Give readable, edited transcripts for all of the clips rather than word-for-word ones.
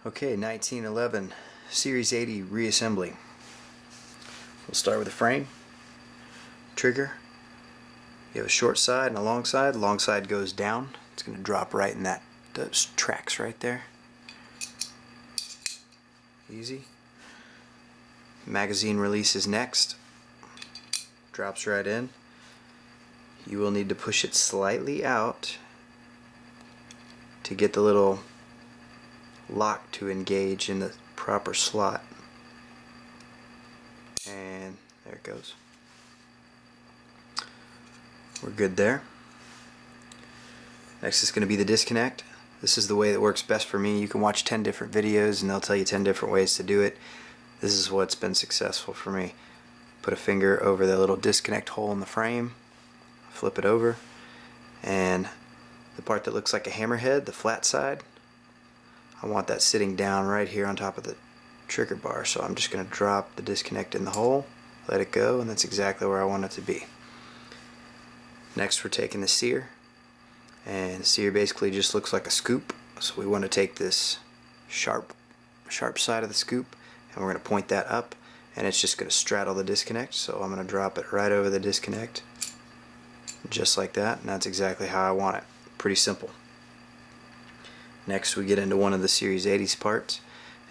Okay, 1911 Series 80 reassembly. We'll start with the frame, trigger. You have a short side and a long side. The long side goes down. It's going to drop right in those tracks right there. Easy. Magazine release is next. Drops right in. You will need to push it slightly out to get the little lock to engage in the proper slot. And there it goes. We're good there. Next is going to be the disconnect. This is the way that works best for me. You can watch 10 different videos and they'll tell you 10 different ways to do it. This is what's been successful for me. Put a finger over the little disconnect hole in the frame, flip it over, and the part that looks like a hammerhead, the flat side, I want that sitting down right here on top of the trigger bar. So I'm just going to drop the disconnect in the hole, let it go, and that's exactly where I want it to be. Next we're taking the sear, and the sear basically just looks like a scoop. So we want to take this sharp side of the scoop and we're going to point that up, and it's just going to straddle the disconnect. So I'm going to drop it right over the disconnect just like that, and that's exactly how I want it. Pretty simple. Next we get into one of the Series 80s parts,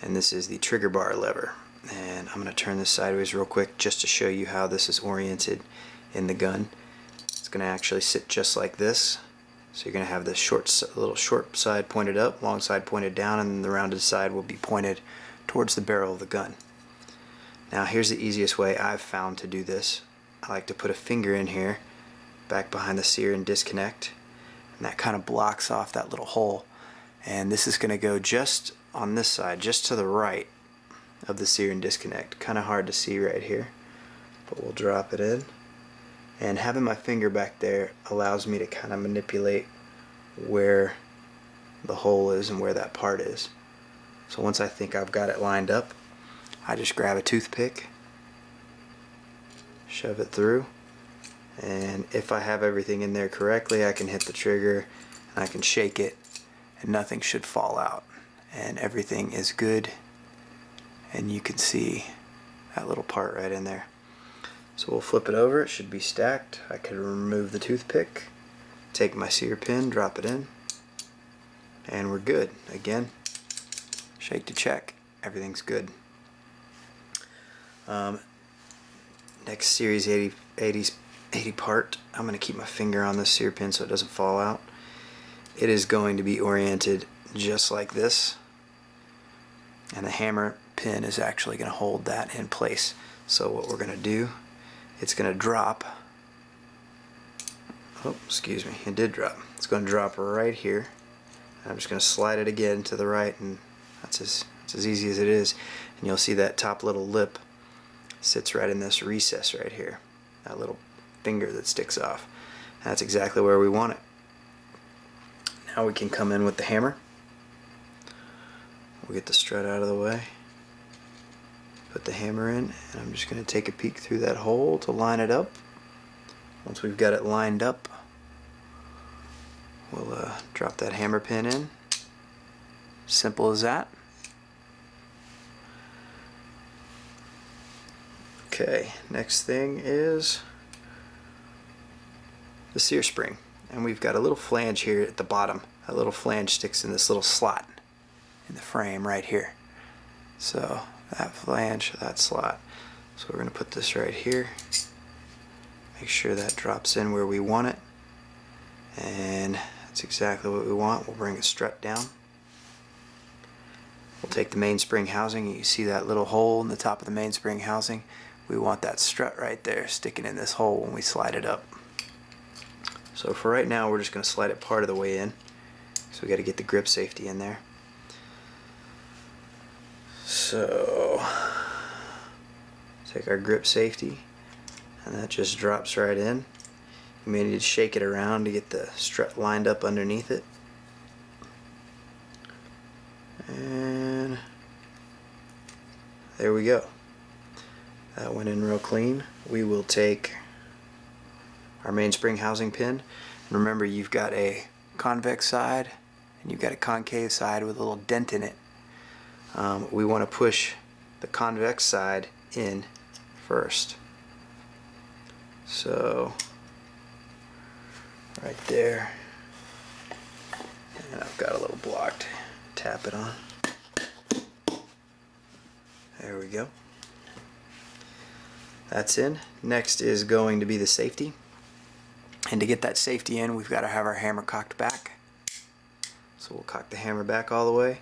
and this is the trigger bar lever. And I'm going to turn this sideways real quick just to show you how this is oriented in the gun. It's going to actually sit just like this. So you're going to have the little short side pointed up, long side pointed down, and then the rounded side will be pointed towards the barrel of the gun. Now here's the easiest way I've found to do this. I like to put a finger in here back behind the sear and disconnect, and that kind of blocks off that little hole. And this is going to go just on this side, just to the right of the sear and disconnect. Kind of hard to see right here, but we'll drop it in. And having my finger back there allows me to kind of manipulate where the hole is and where that part is. So once I think I've got it lined up, I just grab a toothpick, shove it through, and if I have everything in there correctly, I can hit the trigger and I can shake it, and nothing should fall out, and everything is good. And you can see that little part right in there. So we'll flip it over. It should be stacked. I could remove the toothpick, take my sear pin, drop it in, and we're good. Again, shake to check. Everything's good. Next Series 80 part, I'm going to keep my finger on this sear pin so it doesn't fall out. It is going to be oriented just like this, and the hammer pin is actually going to hold that in place. So what we're going to do, it's going to drop. Oh, excuse me, it did drop. It's going to drop right here. I'm just going to slide it again to the right, and that's as easy as it is. And you'll see that top little lip sits right in this recess right here, that little finger that sticks off. That's exactly where we want it. Now we can come in with the hammer. We'll get the strut out of the way, put the hammer in, and I'm just going to take a peek through that hole to line it up. Once we've got it lined up, we'll drop that hammer pin in. Simple as that. Okay, next thing is the sear spring, and we've got a little flange here at the bottom. That little flange sticks in this little slot in the frame right here. So that flange, that slot. So we're going to put this right here, make sure that drops in where we want it, and that's exactly what we want. We'll bring a strut down. We'll take the mainspring housing. You see that little hole in the top of the mainspring housing? We want that strut right there sticking in this hole when we slide it up. So for right now, we're just going to slide it part of the way in. So we got to get the grip safety in there. So take our grip safety, and that just drops right in. You may need to shake it around to get the strut lined up underneath it. And there we go. That went in real clean. We will take our mainspring housing pin, and remember, you've got a convex side and you've got a concave side with a little dent in it. we want to push the convex side in first. So right there, and I've got a little block to tap it on. There we go. That's in. Next is going to be the safety. And to get that safety in, we've got to have our hammer cocked back. So we'll cock the hammer back all the way.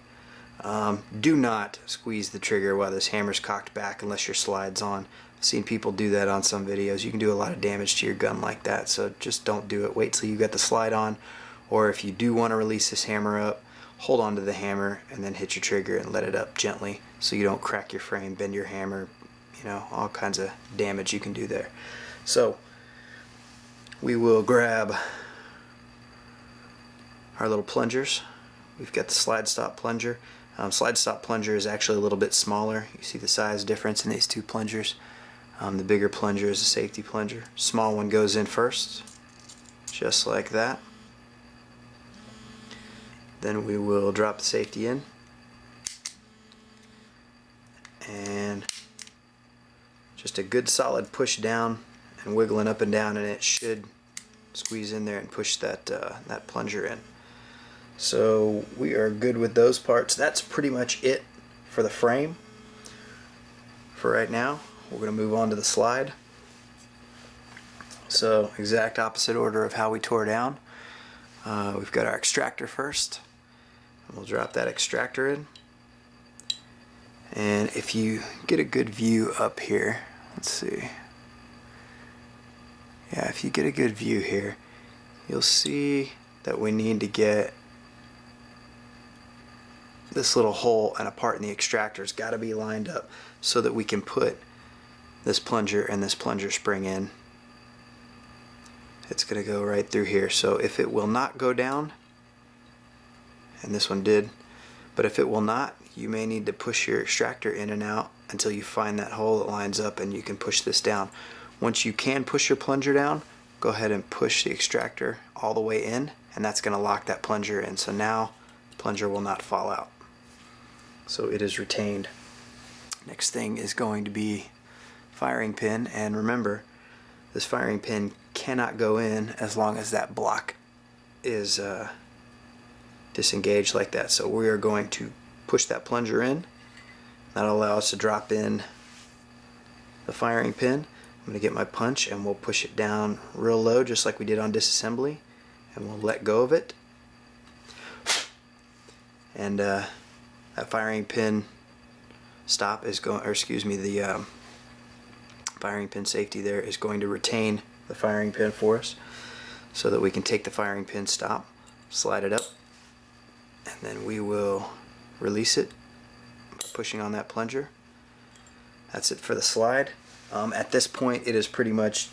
Do not squeeze the trigger while this hammer's cocked back unless your slide's on. I've seen people do that on some videos. You can do a lot of damage to your gun like that, so just don't do it. Wait till you get the slide on, or if you do want to release this hammer up, hold on to the hammer and then hit your trigger and let it up gently so you don't crack your frame, bend your hammer, you know, all kinds of damage you can do there. So we will grab our little plungers. We've got the slide stop plunger. Slide stop plunger is actually a little bit smaller. You see the size difference in these two plungers. The bigger plunger is a safety plunger. Small one goes in first, just like that. Then we will drop the safety in, and just a good solid push down and wiggling up and down, and it should squeeze in there and push that that plunger in. So we are good with those parts. That's pretty much it for the frame for right now. We're going to move on to the slide. So exact opposite order of how we tore down. We've got our extractor first. And we'll drop that extractor in. And if you get a good view up here, let's see. Yeah, if you get a good view here, you'll see that we need to get this little hole and a part in the extractor's got to be lined up so that we can put this plunger and this plunger spring in. It's going to go right through here. So if it will not go down, and this one did, but if it will not, you may need to push your extractor in and out until you find that hole that lines up and you can push this down. Once you can push your plunger down, go ahead and push the extractor all the way in, and that's going to lock that plunger in. So now the plunger will not fall out. So it is retained. Next thing is going to be firing pin, and remember, this firing pin cannot go in as long as that block is disengaged like that. So we are going to push that plunger in. That'll allow us to drop in the firing pin. I'm going to get my punch and we'll push it down real low just like we did on disassembly, and we'll let go of it. And that firing pin stop is going, or excuse me, the firing pin safety there is going to retain the firing pin for us so that we can take the firing pin stop, slide it up, and then we will release it by pushing on that plunger. That's it for the slide. At this point it is pretty much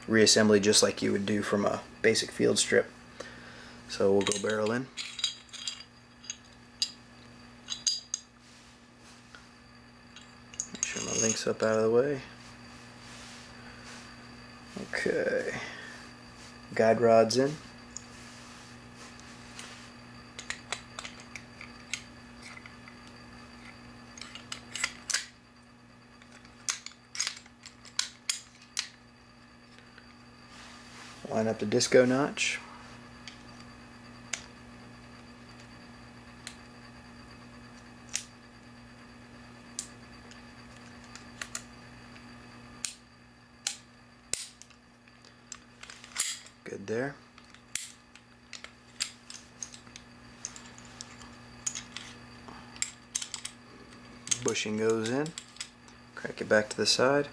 reassembly just like you would do from a basic field strip. So we'll go barrel in. Make sure my link's up out of the way. Okay. Guide rods in. Line up the disco notch. Good there. Bushing goes in. Crank it back to the side.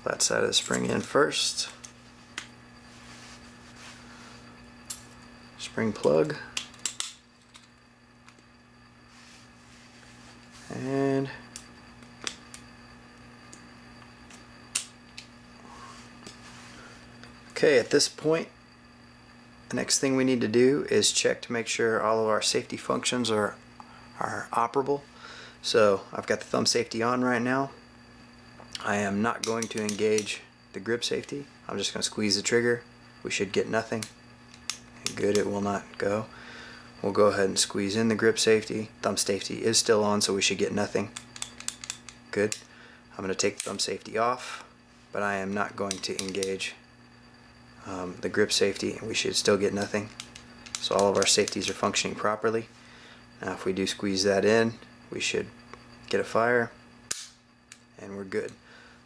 Flat side of the spring in first. Spring plug. And okay, at this point, the next thing we need to do is check to make sure all of our safety functions are operable. So I've got the thumb safety on right now. I am not going to engage the grip safety. I'm just going to squeeze the trigger. We should get nothing. Good, it will not go. We'll go ahead and squeeze in the grip safety. Thumb safety is still on, so we should get nothing. Good. I'm going to take the thumb safety off, but I am not going to engage the grip safety, and we should still get nothing. So all of our safeties are functioning properly. Now if we do squeeze that in, we should get a fire, and we're good.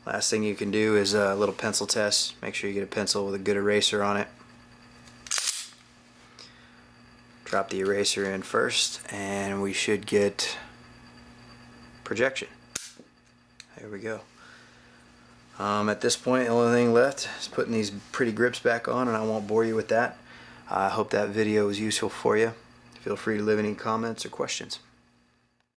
Last thing you can do is a little pencil test. Make sure you get a pencil with a good eraser on it. Drop the eraser in first, and we should get projection. There we go. At this point, the only thing left is putting these pretty grips back on, and I won't bore you with that. I hope that video was useful for you. Feel free to leave any comments or questions.